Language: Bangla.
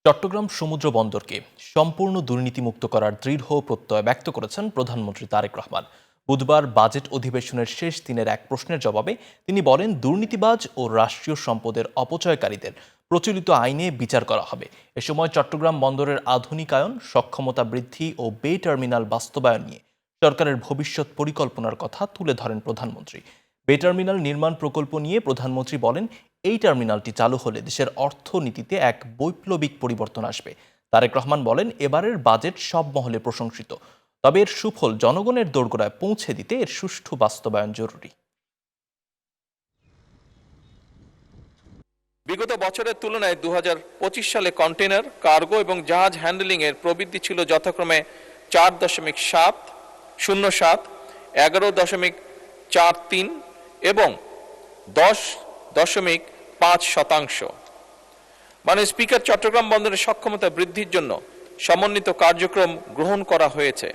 চট্টগ্রাম সমুদ্র বন্দরকে সম্পূর্ণ দুর্নীতিমুক্ত করার দৃঢ় প্রত্যয় ব্যক্ত করেছেন প্রধানমন্ত্রী তারেক রহমান। বুধবার বাজেট অধিবেশনের শেষ দিনের এক প্রশ্নের জবাবে তিনি বলেন, দুর্নীতিবাজ ও রাষ্ট্রীয় সম্পদের অপচয়কারীদের প্রচলিত আইনে বিচার করা হবে। এ সময় চট্টগ্রাম বন্দরের আধুনিকায়ন, সক্ষমতা বৃদ্ধি ও বে টার্মিনাল বাস্তবায়ন নিয়ে সরকারের ভবিষ্যৎ পরিকল্পনার কথা তুলে ধরেন প্রধানমন্ত্রী। বে টার্মিনাল নির্মাণ প্রকল্প নিয়ে প্রধানমন্ত্রী বলেন, এই টার্মিনালটি চালু হলে দেশের অর্থনীতিতে এক বৈপ্লবিক পরিবর্তন আসবে। তারেক রহমান বলেন, এবারের বাজেট সব মহলে প্রশংসিত, তবে এর সুফল জনগণের দোরগোড়ায় পৌঁছে দিতে এর সুষ্ঠু বাস্তবায়ন জরুরি। বিগত বছরের তুলনায় 2025 সালে কন্টেইনার, কার্গো এবং জাহাজ হ্যান্ডলিং এর প্রবৃদ্ধি ছিল যথাক্রমে 4.7, 07, 11.43 এবং 10.5%। স্পিকার, চট্টগ্রাম বন্দরের সক্ষমতা বৃদ্ধির জন্য সমন্বিত কার্যক্রম গ্রহণ করা হয়েছে।